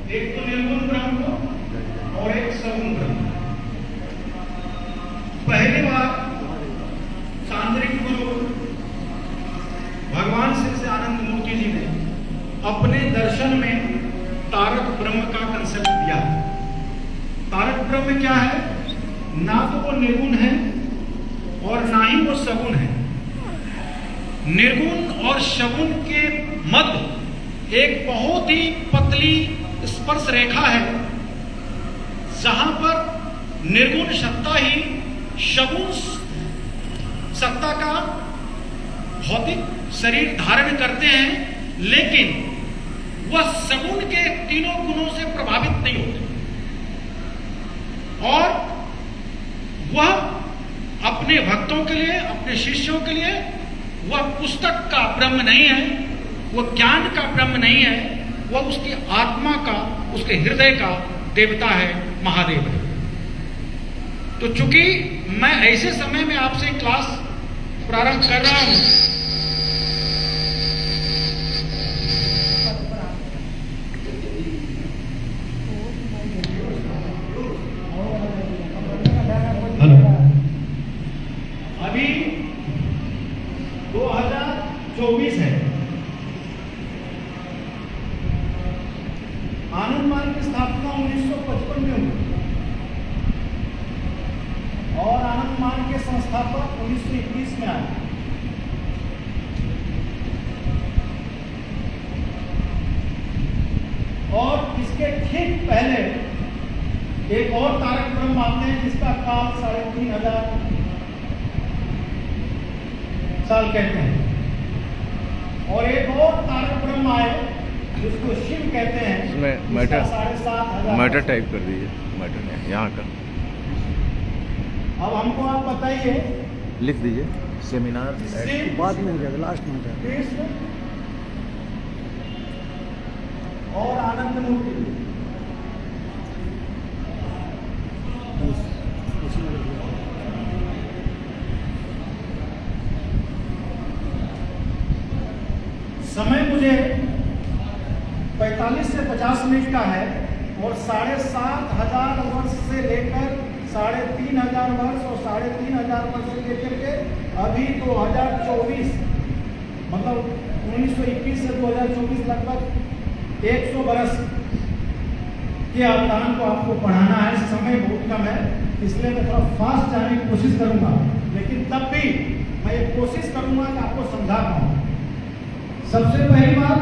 एक तो निर्गुण ब्रह्म को और एक सगुण ब्रह्म। पहली बार तांत्रिक गुरु भगवान श्री से आनंद मूर्ति जी ने अपने दर्शन में तारक ब्रह्म का कंसेप्ट दिया। तारक ब्रह्म क्या है? ना तो वो निर्गुण है और ना ही वो सगुण है। निर्गुण और सगुण के मध्य एक बहुत ही पतली स्पर्श रेखा है, जहां पर निर्गुण सत्ता ही सगुण सत्ता का भौतिक शरीर धारण करते हैं, लेकिन वह सगुण के तीनों गुणों से प्रभावित नहीं होते और वह अपने भक्तों के लिए, अपने शिष्यों के लिए वह पुस्तक का ब्रह्म नहीं है, वह ज्ञान का ब्रह्म नहीं है, वह उसकी आत्मा का, उसके हृदय का देवता है, महादेव है। तो चूंकि मैं ऐसे समय में आपसे क्लास प्रारंभ कर रहा हूं, अभी 2024 है। आनंद मार्ग की स्थापना 1955 में हुई और आनंद मार्ग के संस्थापक 1921 में आए। और इसके ठीक पहले एक और तारक ब्रह्म आते हैं जिसका काल 3500 साल कहते हैं, और एक और तारक ब्रह्म आए जिसको शिव कहते हैं। इसमें मैटर टाइप कर दीजिए, मैटर नहीं यहाँ का। अब हमको आप बताइए, लिख दीजिए सेमिनार बाद में हो जाएगा, लास्ट में हो जाएगा। कृष्ण और आनंद मूर्ति, समय मुझे 45 से 50 मिनट का है और 7500 वर्ष से लेकर 3500 वर्ष और 3500 वर्ष से लेकर के अभी 2024 मतलब 1921 से 2024 लगभग 100 बरस के अवदान को आपको पढ़ाना है। समय बहुत कम है, इसलिए मैं थोड़ा फास्ट जाने की कोशिश करूंगा, लेकिन तब भी मैं ये कोशिश करूंगा कि आपको समझा पाऊं। सबसे पहली बात,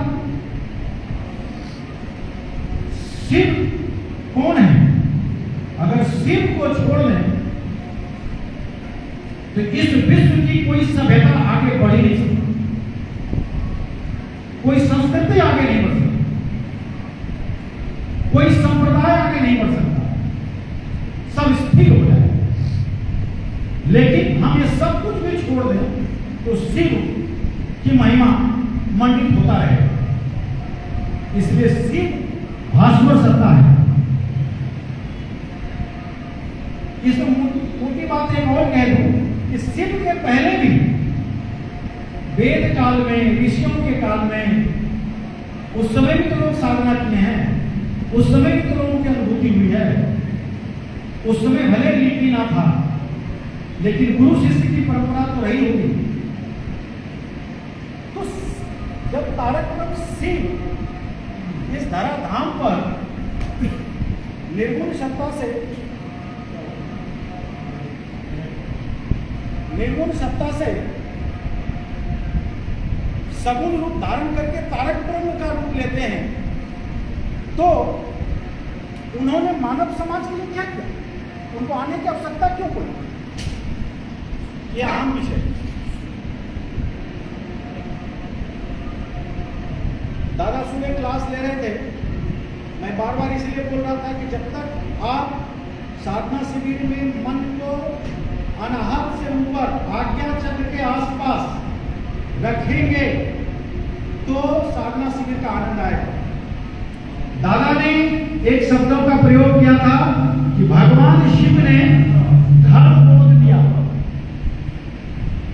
शिव कौन है? अगर शिव को छोड़ दें तो इस विश्व की कोई सभ्यता आगे बढ़ ही नहीं सकती, कोई संस्कृति आगे नहीं बढ़ सकती, कोई संप्रदाय आगे नहीं बढ़ सकता, सब स्थिर हो जाए। लेकिन हम ये सब कुछ भी छोड़ दें तो शिव की महिमा मंडित होता है। इसलिए शिव भास्वर सत्ता है। इस मोटी बात एक और कह दूं कि शिव के पहले भी वेद काल में, ऋषियों के काल में, उस समय भी तो लोग साधना किए हैं, उस समय भी तो लोगों की अनुभूति हुई है। उस समय भले लिपि ना था, लेकिन गुरु शिष्य की परंपरा तो रही होगी। तो जब तारक ब्रह्म शिव इस धराधाम पर निर्गुण सत्ता से सगुण रूप धारण करके तारक ब्रह्म का रूप लेते हैं, तो उन्होंने मानव समाज के लिए क्या किया? उनको आने की आवश्यकता क्यों पड़ी? यह अहम विषय। दादा सुबह क्लास ले रहे थे, मैं बार बार इसलिए बोल रहा था कि जब तक आप साधना शिविर में मन को अनाहत से ऊपर आज्ञा चक्र के आसपास रखेंगे तो साधना शिविर का आनंद आएगा। दादा ने एक शब्दों का प्रयोग किया था कि भगवान शिव ने धर्म बोध दिया।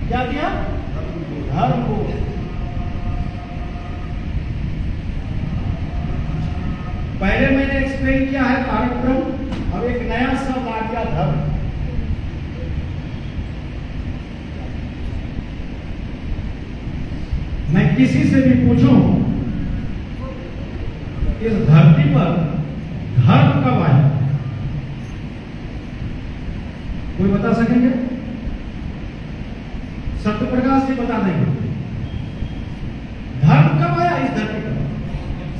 क्या दिया? धर्म बोध। पहले मैंने एक्सप्लेन किया है तारक ब्रह्म, अब एक नया शब्द आ गया धर्म। मैं किसी से भी पूछूं इस धरती पर धर्म कब आया, कोई बता सकेंगे? सत्य प्रकाश जी बता देंगे धर्म कब आया इस धरती पर।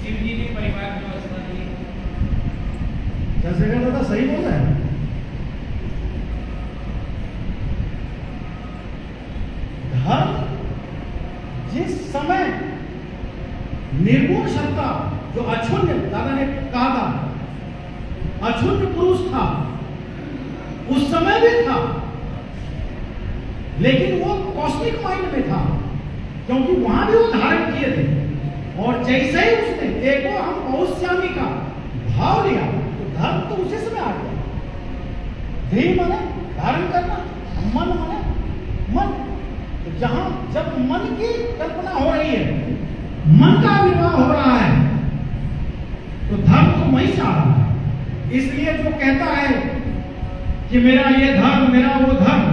शिव जी ने परिवार व्यवस्था दी। चंद्रशेखर दादा सही बोल रहे हैं। धर्म जिस समय निर्गुण सत्ता जो अक्षुण्य, दादा ने कहा था अक्षुण्य पुरुष था, उस समय भी था, लेकिन वो कॉस्मिक माइंड में था, क्योंकि वहां भी वो धारण किए थे। और जैसे ही उसने एको हम बहुश्यामी का भाव लिया तो धर्म तो उसी समय आ गया। धी माने धारण करना, मन माने मन। तो जहां जब मन की कल्पना हो रही है, मन का विवाह हो रहा है, तो धर्म तो वहीं से आ रहा है। इसलिए जो कहता है कि मेरा ये धर्म, मेरा वो धर्म,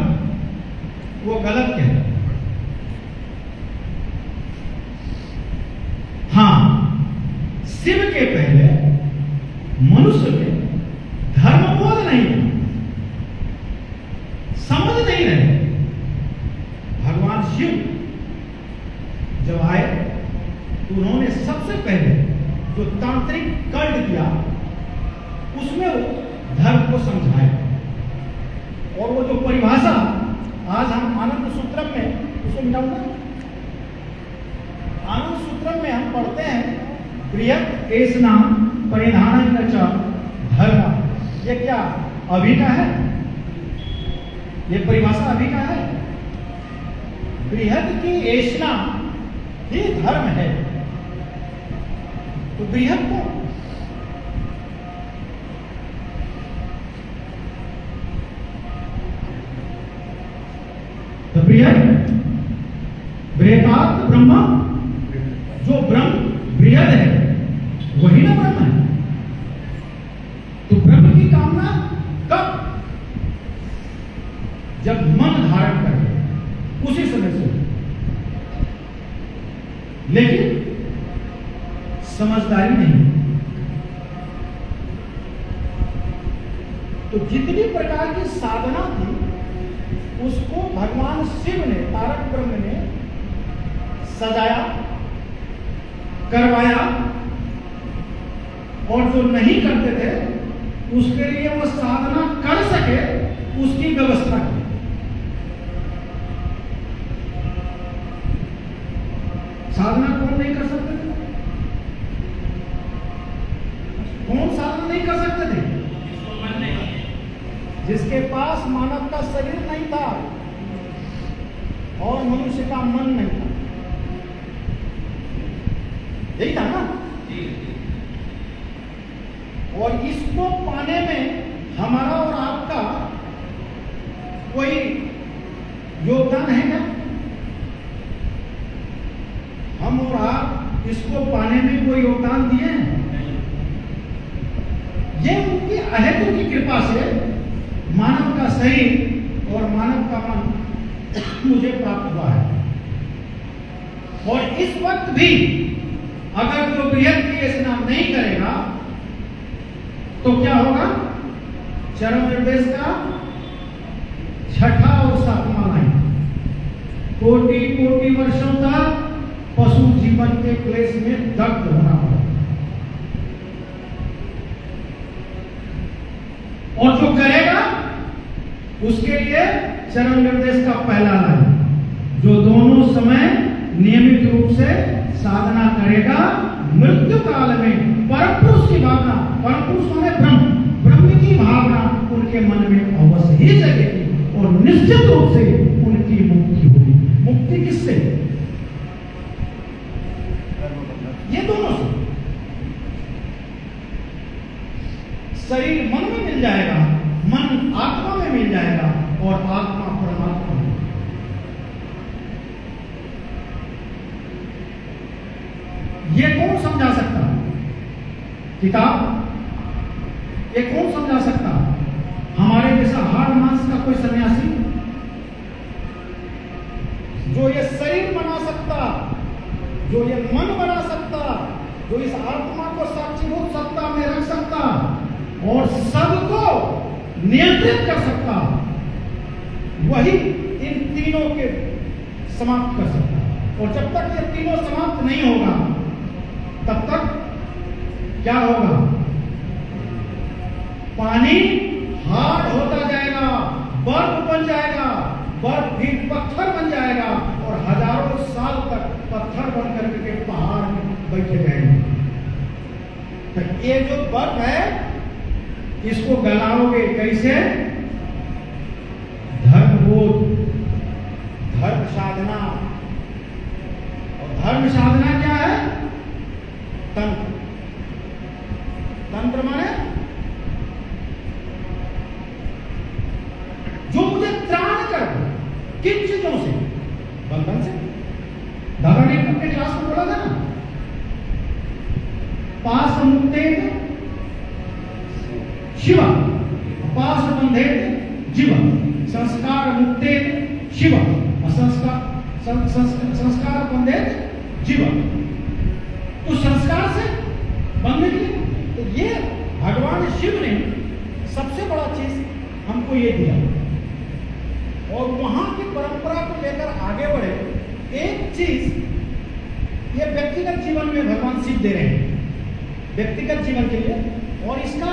वो गलत कहता है। हाँ, शिव के पहले मनुष्य में धर्मबोध नहीं था, समझ नहीं रहे। भगवान शिव जब आए तो उन्होंने सबसे पहले जो तांत्रिक कल्ट किया उसमें वो धर्म को समझाया। और वो जो परिभाषा आज हम आनंद सूत्रम में, उसको मिटाऊंगा, आनंद सूत्रम में हम पढ़ते हैं बृहत् एषणा परिधानञ्च धर्म। ये क्या अभी का है? ये परिभाषा अभी का है? बृहत् की एषणा ही धर्म है। तो बृहत् को तो बृहत् बृहतार्थ ब्रह्म, जो ब्रह्म बृहद है वही ना ब्रह्म है। तो ब्रह्म की कामना कब? जब मन धारण करे उसी समय से। लेकिन समझदारी नहीं। तो जितनी प्रकार की साधना थी उसको भगवान शिव ने, तारक ब्रह्म ने सजाया, करवाया, और जो नहीं करते थे उसके लिए वो साधना कर सके उसकी व्यवस्था की। साधना कौन नहीं कर सकते थे? कौन साधना नहीं कर सकते थे? जिसके पास मानव का शरीर नहीं था और मनुष्य का मन नहीं था, यही था ना। और इसको पाने में हमारा और आपका कोई योगदान है क्या? हम और आप इसको पाने में कोई योगदान दिए हैं? ये उनकी अहेतु की कृपा से मानव का शरीर और मानव का मन मुझे प्राप्त हुआ है। और इस वक्त भी अगर जो बृहत् की स्नान नहीं करेगा तो क्या होगा? चरम निर्देश का छठा और सातवां लाइन, कोटि कोटि वर्षों तक पशु जीवन के क्लेश में दग्ध होना पड़ा। और जो करेगा उसके लिए चरम निर्देश का पहला लाइन, जो दोनों समय नियमित रूप से साधना करेगा, मृत्यु काल में परम पुरुष की भावना, परम पुरुष माने ब्रह्म, ब्रह्म की भावना उनके मन में अवश्य ही जगेगी और निश्चित रूप से उनकी मुक्ति होगी। मुक्ति किससे? ये दोनों से। शरीर मन में मिल जाएगा, मन आत्मा में मिल जाएगा और आत्मा परमात्मा में। ये कौन समझा सकता है? किताब ये कौन समझा सकता? हमारे जैसा हाड़ मांस का कोई सन्यासी जो ये शरीर बना सकता, जो ये मन बना सकता, जो इस आत्मा को साक्षीभूत सत्ता में रख सकता और सबको नियंत्रित कर सकता, वही इन तीनों के समाप्त कर सकता। और जब तक ये तीनों समाप्त नहीं होगा तब तक क्या होगा? पानी हार्ड होता जाएगा, बर्फ बन जाएगा, बर्फ भी पत्थर बन जाएगा और हजारों साल तक पत्थर बन करके पहाड़ में बैठे रहेंगे। तो ये जो बर्फ है इसको गलाओगे कैसे? धर्मबोध, धर्म साधना। और धर्म साधना क्या है? तंत्र। तंत्र माने जो मुझे त्राण कर दे। किन चीजों से? बंधन से। दादा ने अपने क्लास में बोला था ना, पास मुक्तेन शिव, पास बंधेन जीव, संस्कार मुक्तेन शिव, संस्कार बंधेन जीव। तो संस्कार से बनने के लिए तो ये भगवान शिव ने सबसे बड़ा चीज हमको ये दिया। और वहां की परंपरा को लेकर आगे बढ़े। एक चीज ये व्यक्तिगत जीवन में भगवान शिव दे रहे हैं, व्यक्तिगत जीवन के लिए। और इसका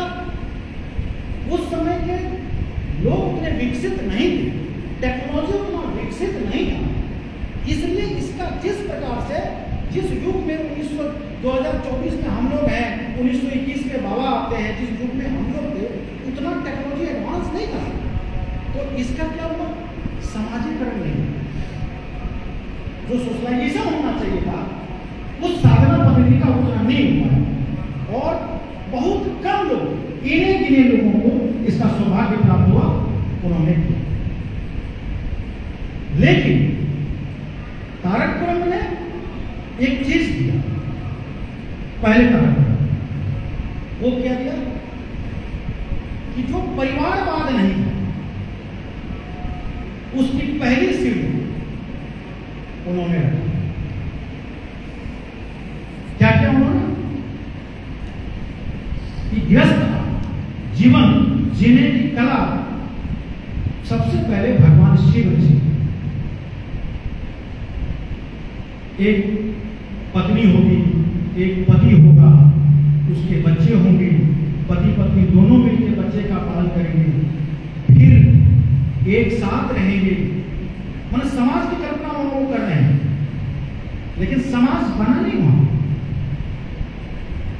उस समय के लोग उतने विकसित नहीं थे, टेक्नोलॉजी उतना विकसित नहीं था, इसलिए इसका जिस प्रकार से जिस युग में 2024 में हम लोग हैं, 1921 में बाबा आते हैं, जिस युग में हम लोग थे उतना टेक्नोलॉजी एडवांस नहीं था। तो इसका क्या हुआ? समाजीकरण नहीं, जो सोशलाइजेशन होना चाहिए था उस साधना पद्धति का उतना नहीं हुआ। और बहुत कम लोग, गिने गिने लोगों को इसका सौभाग्य प्राप्त हुआ, उन्होंने किया। लेकिन तारक ब्रह्म ने एक चीज दिया, पहले तारक ब्रह्म वो क्या दिया कि जो परिवारवाद नहीं था उसकी पहली सीढ़ी उन्होंने रखा। क्या क्या उन्होंने? कि गृहस्थ जीवन जीने की कला सबसे पहले भगवान शिव ने सीखी। एक पत्नी होगी, एक पति होगा, उसके बच्चे होंगे, पति पत्नी दोनों मिलकर बच्चे का पालन करेंगे, फिर एक साथ रहेंगे। मतलब समाज की कल्पना वो लोग कर रहे हैं, लेकिन समाज बना नहीं वहां,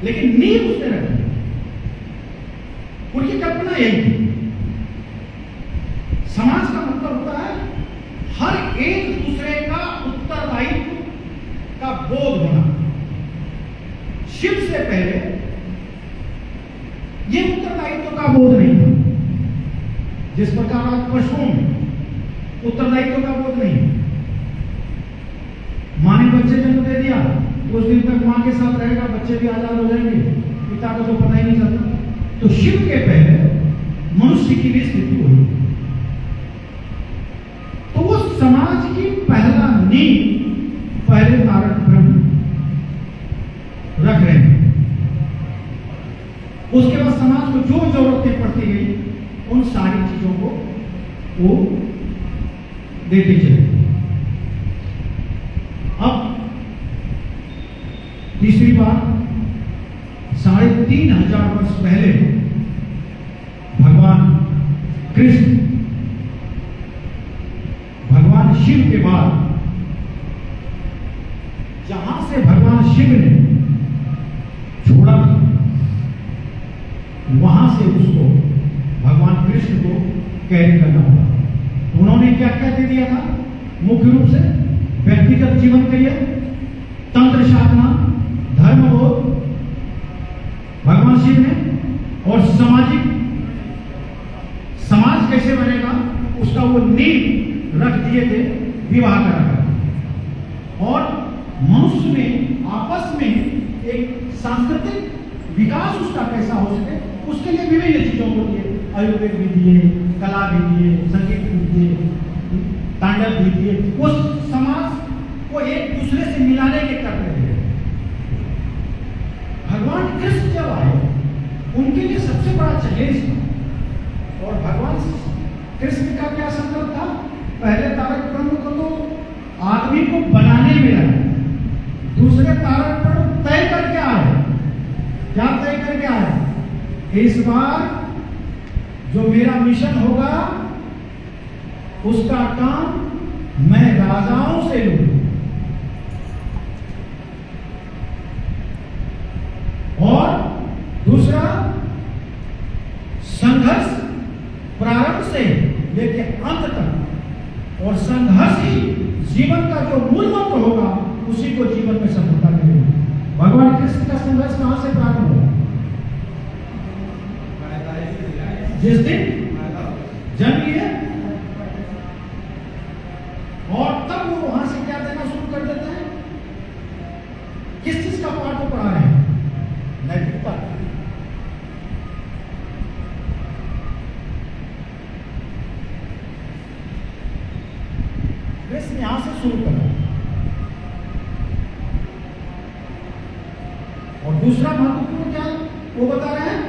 लेकिन नींव उसने रखी। उनकी कल्पना यही थी। समाज का मतलब होता है हर एक दूसरे का उत्तरदायित्व का बोध होना। शिव से पहले ये उत्तरदायित्व का बोध नहीं था। जिस प्रकार आज पशुओं में उत्तरदायित्व का बोध नहीं, माँ ने बच्चे जन्म दे दिया, कुछ दिन तक मां के साथ रहेगा, बच्चे भी आजाद हो जाएंगे, पिता को तो पता ही नहीं चलता। तो शिव के पहले मनुष्य की भी स्थिति हुई। तो वो समाज की पहला नींव पहले तारक ब्रह्म रख रहे हैं। उसके बाद समाज को जो जरूरतें पड़ती गई उन सारी चीजों को वो देते चले। अब तीसरी बात, 3500 वर्ष पहले भगवान कृष्ण भगवान शिव के बाद जहां से भगवान शिव ने छोड़ा वहां से उसको भगवान कृष्ण को कैरी करना होगा। तो उन्होंने क्या क्या दे दिया था? मुख्य रूप से व्यक्तिगत जीवन के लिए तंत्र साधना, धर्मबोध भगवान शिव ने, और सामाजिक समाज कैसे बनेगा उसका वो नींव रख दिए थे विवाह कराकर। और मनुष्य में आपस में एक सांस्कृतिक विकास उसका कैसा हो सके, उसके लिए विभिन्न चीजों को दिए, आयुर्वेद भी दिए, कला भी दिए, संगीत भी दिए, तांडव भी दिए, वो समाज को एक दूसरे से मिलाने के करते थे। भगवान कृष्ण जब आए उनके लिए सबसे बड़ा चैलेंज था, और भगवान कृष्ण का क्या संकल्प था, पहले तारक ब्रह्म को तो आदमी को बनाने में लगा, दूसरे तारक ब्रह्म तय करके आए। क्या तय करके आए, इस बार जो मेरा मिशन होगा उसका काम मैं राजाओं से लूं, और दूसरा संघर्ष प्रारंभ से लेके अंत तक, और संघर्ष ही जीवन का जो मूल मंत्र होगा उसी को जीवन में सफलता मिलेगी। भगवान कृष्ण का संघर्ष कहां से प्रारंभ हुआ, जिस दिन जन्म लिए, और तब वो वहां से क्या देना शुरू कर देते हैं, किस चीज का पाठ वो पढ़ा रहे हैं, नैतिकता। कृष्ण यहां से शुरू कर रहे हैं। और दूसरा महत्वपूर्ण क्या वो बता रहे हैं,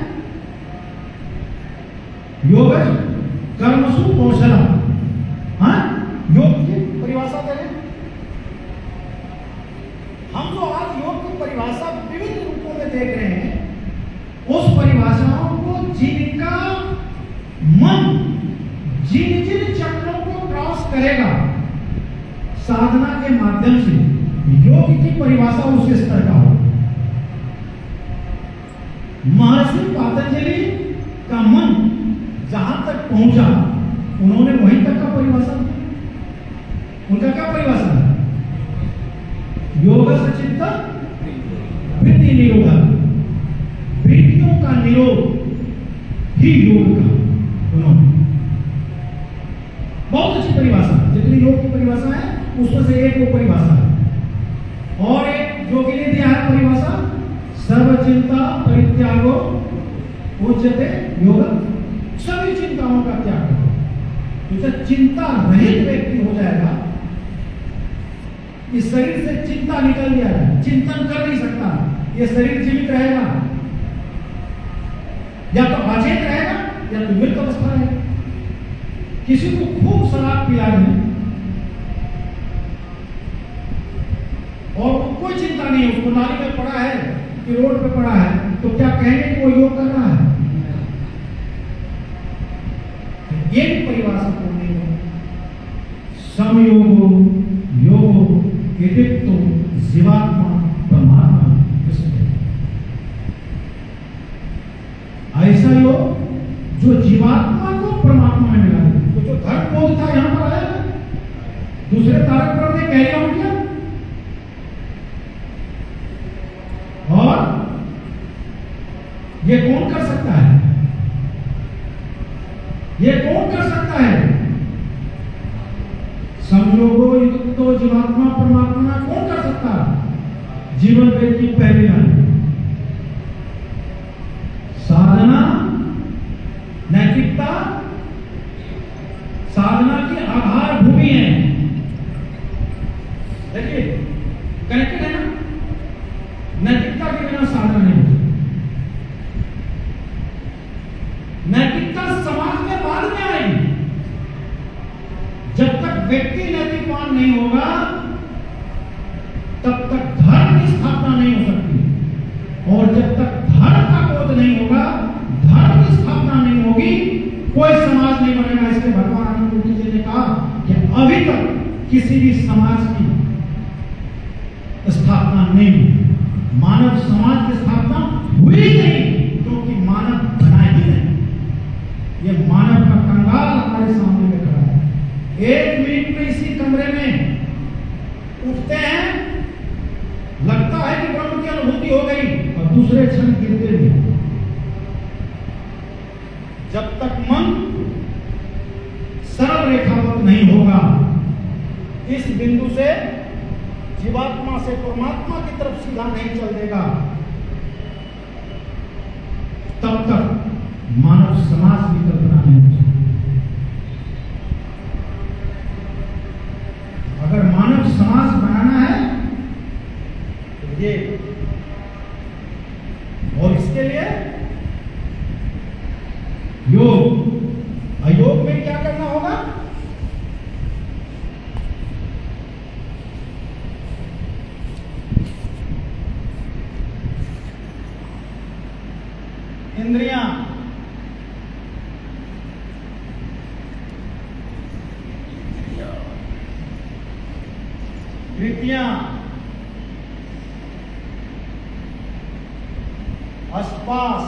योग कर्मसु कौशला। हाँ, योग की परिभाषा दे रहे हैं। हम जो आज योग की परिभाषा विभिन्न रूपों में देख रहे हैं, उस परिभाषाओं को जिनका मन जिन जिन चक्रों को क्रॉस करेगा साधना के माध्यम से, योग की परिभाषा उस स्तर का हो। महर्षि पतंजलि का मन जहां तक पहुंचा, उन्होंने वहीं तक का परिभाषा दिया। उनका क्या परिभाषा है, योग से चित्त वृत्ति निरोध, वृत्तियों का निरोध ही योग का। उन्होंने बहुत अच्छी परिभाषा, जितनी योग की परिभाषा है उसमें से एक वो परिभाषा है। और एक जो के लिए दिया है परिभाषा, सर्व चिंता परित्यागो उच्यते योग, सभी चिंताओं का त्याग करो। तो चिंता रहित व्यक्ति हो जाएगा, इस शरीर से चिंता निकल जाएगा, चिंतन कर नहीं सकता, ये शरीर जीवित रहेगा, या तो अचेत रहेगा या तो मृत अवस्था रहेगा। किसी को खूब शराब पिला दें और कोई चिंता नहीं, उसको नाली में पड़ा है कि रोड पे पड़ा है, तो क्या कहेंगे कि वो योग कर रहा है? ये भी परिभाषा पूर्ण है। समयोगो योगो इदित्तो जीवात्मा परमात्मा कृष्ण। ऐसा योग जो जीवात्मा को परमात्मा में मिला दे। तो जो धर्म बोध था यहां पर आया, दूसरे तारक ब्रह्म ने कैरी आउट किया, और ये कौन कर सकता है, ये कौन कर सकता है? संयोगो युक्तो जीवात्मा परमात्मा कौन कर सकता है? जीवन वेद की पहली लाइन। साधना नैतिकता साधना की आधार भूमि है। देखिए कनेक्टेड है ना, नैतिकता के बिना साधना नहीं होती। नैतिकता समाज में बाद में आएगी। जब तक व्यक्ति नैतिकवान नहीं होगा तब तक धर्म की स्थापना नहीं हो सकती, और जब तक धर्म का बोध नहीं होगा, धर्म की स्थापना नहीं होगी, कोई समाज नहीं बनेगा। इसलिए भगवान आनंद जी ने कहा कि अभी तक किसी भी समाज की स्थापना नहीं हुई, मानव समाज की स्थापना हुई नहीं, क्योंकि मानव बना ही नहीं। ये मानव का कंगाल हमारे सामने में खड़ा है। एक मिनट में इसी कमरे में उठते हैं, लगता है कि ब्रह्म की अनुभूति हो गई, और दूसरे क्षण गिरते भी। जब तक मन सरल रेखावत नहीं होगा, इस बिंदु से जीवात्मा से परमात्मा की तरफ सीधा नहीं चल देगा, तब तक मानव समाज की कल्पना नहीं हो सकती। अगर मानव समाज बनाना है तो ये, और इसके लिए योग, अयोग में क्या करना होगा? इंद्रियां, वृत्तियां, आसपास,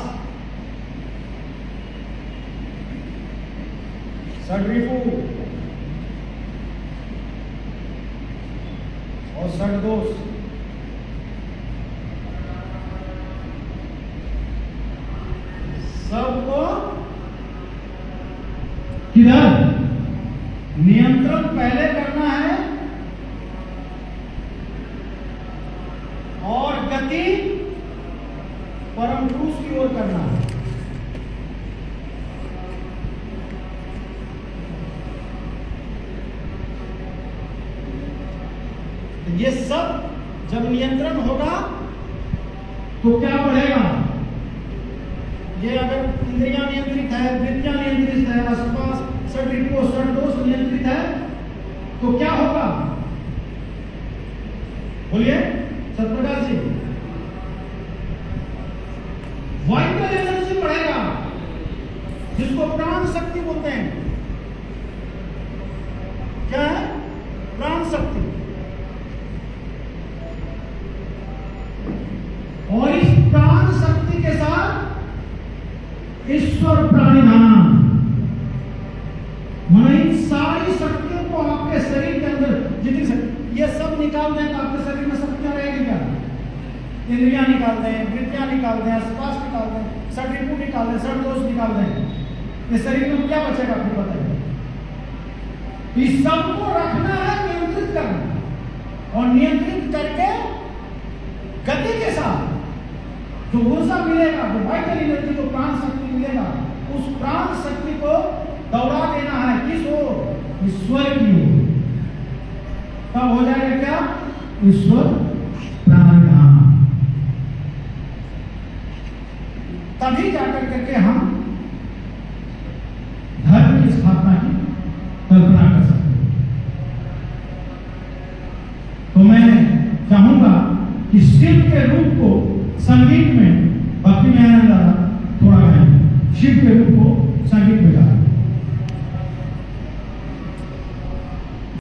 षड्रिपु और षड्दोष, सबको किधर नियंत्रण पहले करना है और गति परम पुरुष की ओर करना है। ये सब जब नियंत्रण होगा तो क्या बढ़ेगा? ये अगर इंद्रियां नियंत्रित है, वृत्तियां नियंत्रित है, आसपास षड्रिपु षड्दोष नियंत्रित है, तो क्या होगा? बोलिए सतप्रकाश जी। वाइटल एनर्जी बढ़ेगा, जिसको प्राण शक्ति बोलते हैं। क्या है? प्राण शक्ति। और इस प्राण शक्ति के साथ ईश्वर प्राणिधाम, मन इन सारी शक्तियों को आपके शरीर के अंदर जितनी शक्ति, ये सब निकाल दें तो आपके शरीर में शक्तियां रहेगी क्या? इंद्रियां निकाल दें, वृत्तियां निकाल दें, आसपास निकाल दें, षड्रिपु निकाल दें, षड्दोष निकाल दें, इस शरीर में क्या बचेगा फिर बताइए? इस सबको रखना है, नियंत्रित करना, और नियंत्रित करके गति के साथ जो ऊर्जा मिलेगा, जो वाइटल एनर्जी, जो प्राण शक्ति मिलेगा, उस प्राण शक्ति को दौड़ा देना है किस ओर? ईश्वर की ओर। तब हो जाएगा क्या? ईश्वर प्राणिधाम। तभी जाकर करके हम धर्म की स्थापना की कल्पना कर सकते हैं। तो मैं चाहूंगा कि शिव के रूप को संगीत में, भक्ति में आनंद आ रहा, थोड़ा गाएंगे शिव के रूप को संगीत में गा